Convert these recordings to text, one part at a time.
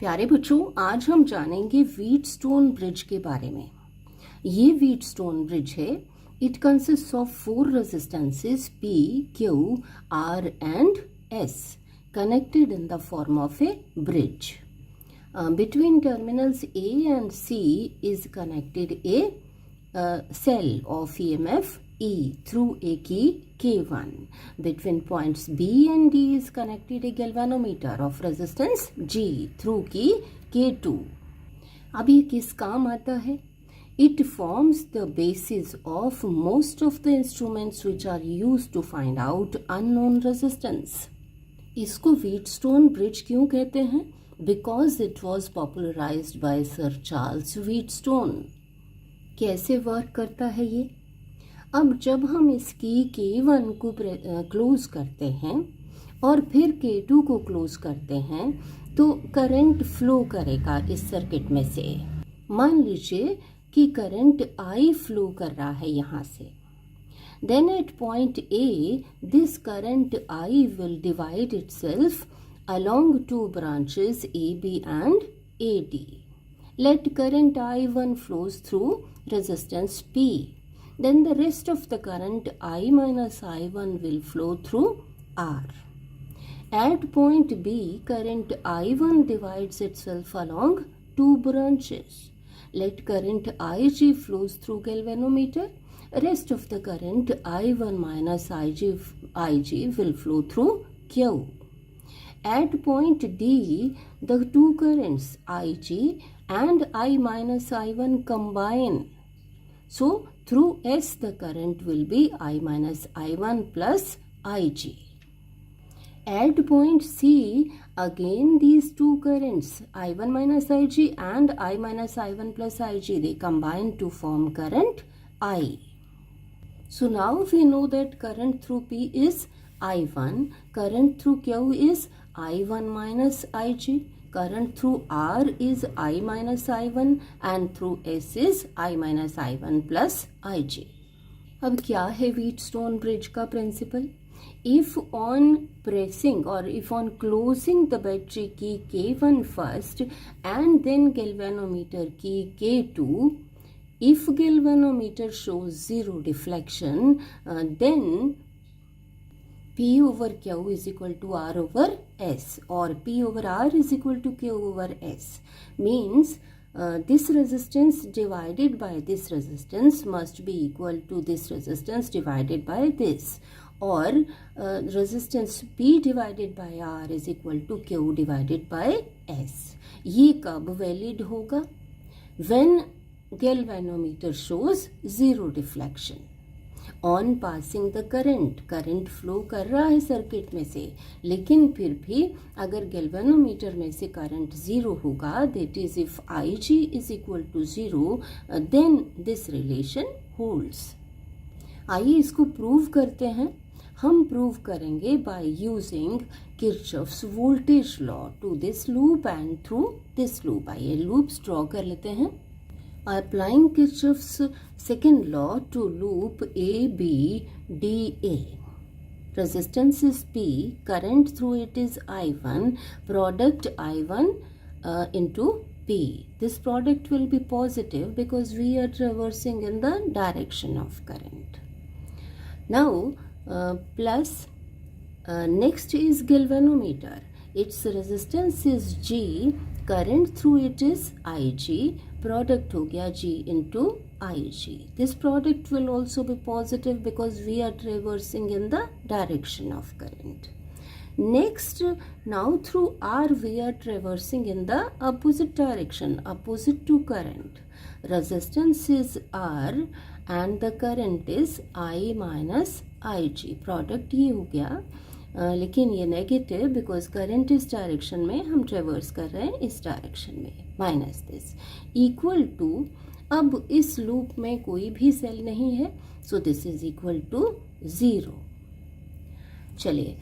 प्यारे बच्चों, आज हम जानेंगे व्हीटस्टोन ब्रिज के बारे में। ये व्हीटस्टोन ब्रिज है। It consist of 4 resistances P, Q, R and S connected in the form of a bridge. Between terminals A and C is connected a cell of EMF E through a key K1. Between points B and D is connected a galvanometer of resistance G through key K2. अब ये किस काम आता है? It forms the basis of most of the instruments which are used to find out unknown resistance. इसको Wheatstone bridge क्यों कहते हैं? Because it was popularized by Sir Charles Wheatstone. कैसे वर्क करता है ये? अब जब हम इसकी K1 को क्लोज करते हैं और फिर K2 को क्लोज करते हैं तो करंट फ्लो करेगा इस सर्किट में से। मान लीजिए कि करंट I फ्लो कर रहा है यहाँ से। Then at point A, this current I will divide itself along 2 branches AB and AD. Let current I1 flows through resistance P. Then the rest of the current I minus I1 will flow through R. At point B, current I1 divides itself along 2 branches. Let current IG flows through galvanometer. Rest of the current I1 minus IG will flow through Q. At point D, the 2 currents IG and I minus I1 combine. So through S the current will be I minus I1 plus IG. At point C, again these 2 currents I1 minus IG and I minus I1 plus IG, they combine to form current I. So now we know that current through P is I1, current through Q is I1 minus IG, current through R is I minus I1 and through S is I minus I1 plus IG. अब क्या है Wheatstone bridge का principal? If on pressing or if on closing the battery key K1 first and then galvanometer key K2, if galvanometer shows 0 deflection, then P over Q is equal to R over S, or P over R is equal to Q over S. Means this resistance divided by this resistance must be equal to this resistance divided by this, or resistance P divided by R is equal to Q divided by S. ये कब valid होगा? When galvanometer shows 0 deflection. On passing the current flow कर रहा है circuit में से, लेकिन फिर भी अगर गैल्वेनोमीटर में से करंट 0 होगा, that is if IG is equal to 0, then this relation holds. आइए इसको प्रूव करते हैं। हम प्रूव करेंगे by using Kirchhoff's voltage law to this loop and through this loop. आइए लूप्स ड्रॉ कर लेते हैं। Applying Kirchhoff's second law to loop ABDA. Resistance is P, current through it is I1, product I1 into P. This product will be positive because we are traversing in the direction of current. Now plus next is galvanometer. Its resistance is G, current through it is IG, product हो गया G into IG. This product will also be positive because we are traversing in the direction of current. Next, now through R we are traversing in the opposite direction, opposite to current. Resistance is R and the current is I minus IG. Product ये हो गया, लेकिन ये negative because current इस direction में, हम ट्रेवर्स कर रहे हैं इस डायरेक्शन में, माइनस दिस इक्वल टू, अब इस लूप में कोई भी सेल नहीं है, so this is equal to 0। चलिए,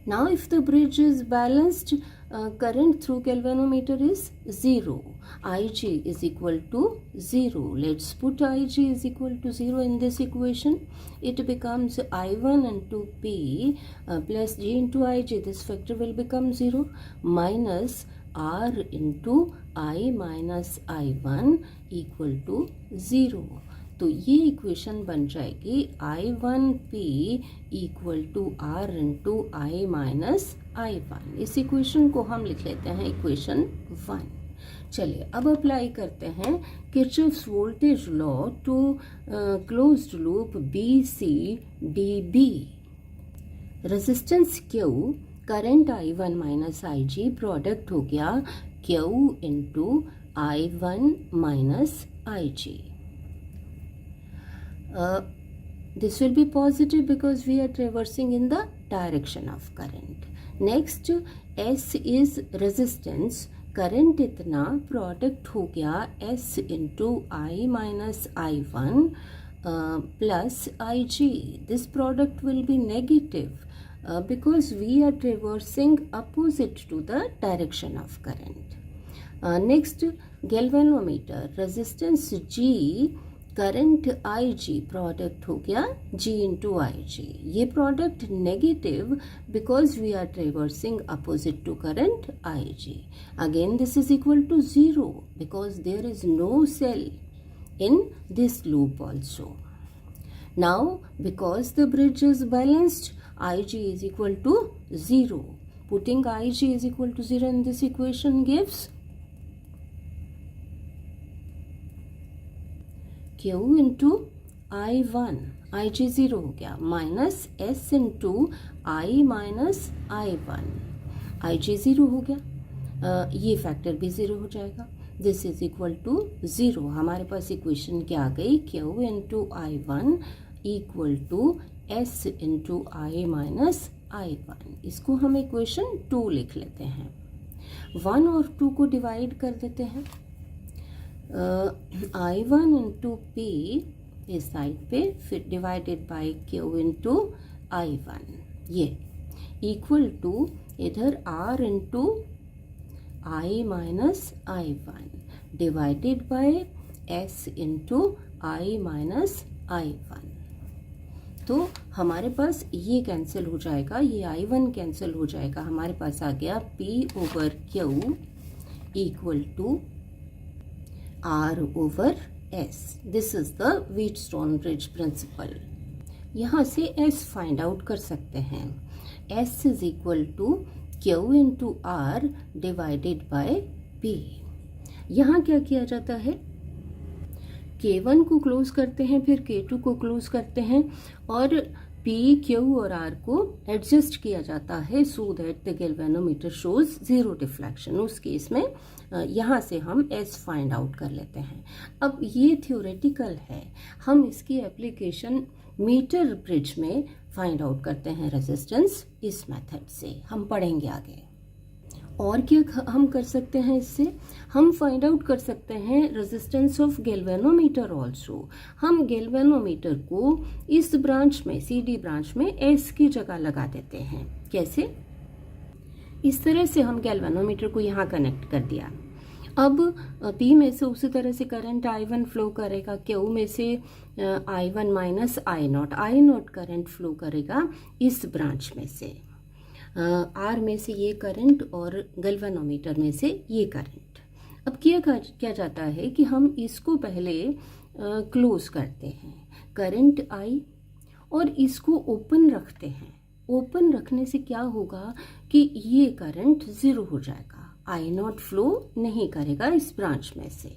now if the bridge is balanced, current through galvanometer is 0. Ig is equal to 0. Let's put Ig is equal to 0 in this equation. It becomes I1 into P plus G into Ig. This factor will become 0 minus R into I minus I1 equal to 0. तो ये equation बन जाएगी I1P equal to R into I minus I1. इस equation को हम लिख लेते हैं इक्वेशन 1. चलिए अब अप्लाई करते हैं Kirchhoff's voltage law to closed loop BCDB. Resistance Q, current I1 minus IG, product हो गया Q into I1 minus IG. This will be positive because we are traversing in the direction of current. Next, S is resistance. Current इतना product हो गया S into I minus I1 plus IG. This product will be negative because we are traversing opposite to the direction of current. Next, galvanometer. Resistance G, current IG, product हो गया G into IG. ये product negative because we are traversing opposite to current IG. Again this is equal to 0 because there is no cell in this loop also. Now because the bridge is balanced, Ig is equal to 0. Putting Ig is equal to 0 in this equation gives Q into I1, Ig 0 हो गया, minus S into I minus I1, Ig 0 हो गया, ये factor भी 0 हो जाएगा. This is equal to 0. हमारे पास equation क्या आ गई? Q into I1 equal to S into I minus I1. इसको हम इक्वेशन 2 लिख लेते हैं. 1 और 2 को डिवाइड कर देते हैं. I1 into P इस साइड पे, फिर divided by Q into I1, ये इक्वल टू इधर R into I minus I1 divided by S into I minus I1. तो हमारे पास ये कैंसिल हो जाएगा, ये I1 कैंसिल हो जाएगा. हमारे पास आ गया P over Q equal to R over S. This is the Wheatstone bridge principle. यहाँ से S फाइंड आउट कर सकते हैं. S is equal to Q into R divided by P. यहाँ क्या किया जाता है? K1 को क्लोज करते हैं, फिर K2 को क्लोज करते हैं और P, Q और R को एडजस्ट किया जाता है so that the galvanometer shows 0 deflection. उस केस में यहाँ से हम S फाइंड आउट कर लेते हैं. अब ये थ्योरेटिकल है, हम इसकी एप्लीकेशन मीटर ब्रिज में फाइंड आउट करते हैं रेजिस्टेंस. इस मेथड से हम पढ़ेंगे आगे. और क्या हम कर सकते हैं इससे? हम फाइंड आउट कर सकते हैं रेजिस्टेंस ऑफ गैल्वेनोमीटर ऑल्सो. हम गैल्वेनोमीटर को इस ब्रांच में, CD ब्रांच में S की जगह लगा देते हैं. कैसे? इस तरह से हम गैल्वेनोमीटर को यहाँ कनेक्ट कर दिया. अब P में से उसी तरह से करंट I1 फ्लो करेगा, Q में से I1 minus I0 current flow करेगा इस ब्रांच में से, R में से ये करंट और गैल्वेनोमीटर में से ये करंट. अब क्या जाता है कि हम इसको पहले क्लोज करते हैं, करंट I, और इसको ओपन रखते हैं. ओपन रखने से क्या होगा कि ये करंट 0 हो जाएगा, I0 फ्लो नहीं करेगा इस ब्रांच में से.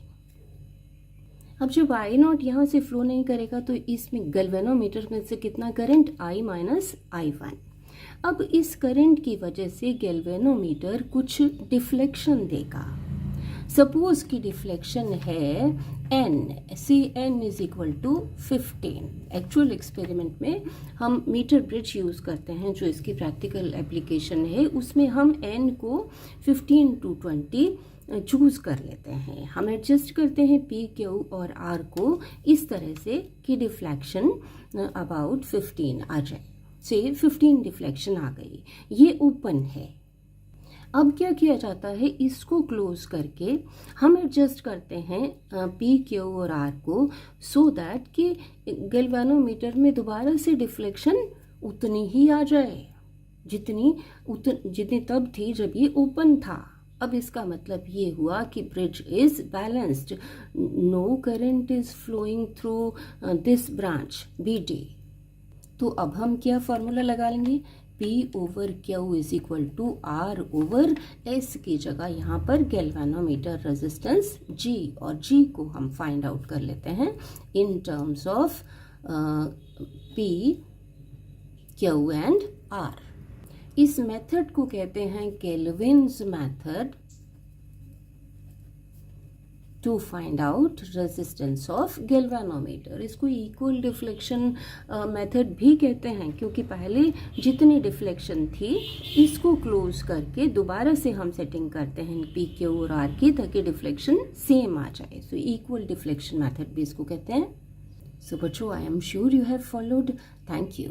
अब जब I0 यहाँ से फ्लो नहीं करेगा तो इसमें गैल्वेनोमीटर में से कितना करंट? I minus I1. अब इस करंट की वजह से गैल्वेनोमीटर कुछ डिफ्लेक्शन देगा. सपोज की डिफ्लेक्शन है n, Cn is equal to 15. Actual experiment में हम मीटर ब्रिज यूज़ करते हैं, जो इसकी प्रैक्टिकल एप्लीकेशन है, उसमें हम n को 15 to 20 चूज़ कर लेते हैं. हम एडजस्ट करते हैं P, Q और R को इस तरह से कि डिफ्लेक्शन अबाउट 15 आ जाए. से 15 डिफ्लेक्शन आ गई. ये ओपन है. अब क्या किया जाता है, इसको क्लोज करके हम एडजस्ट करते हैं पी क्यू और आर को, सो दैट कि गैल्वेनोमीटर में दोबारा से डिफ्लेक्शन उतनी ही आ जाए जितनी तब थी जब ये ओपन था। अब इसका मतलब ये हुआ कि bridge is balanced, no current is flowing through this branch B D. तो अब हम क्या फॉर्मूला लगा लेंगे, P over Q is equal to R over S की जगह यहाँ पर गैल्वेनोमीटर रेजिस्टेंस G, और G को हम फाइंड आउट कर लेते हैं in terms of P, Q and R। इस मेथड को कहते हैं Kelvin's method to find out resistance of galvanometer. इसको इक्वल डिफ्लेक्शन मेथड भी कहते हैं, क्योंकि पहले जितनी डिफ्लेक्शन थी इसको क्लोज करके दोबारा से हम सेटिंग करते हैं पी क्यू और आर की, ताकि डिफ्लेक्शन सेम आ जाए। सो इक्वल डिफ्लेक्शन मेथड भी इसको कहते हैं। सो बच्चों, I am sure you have followed. Thank you.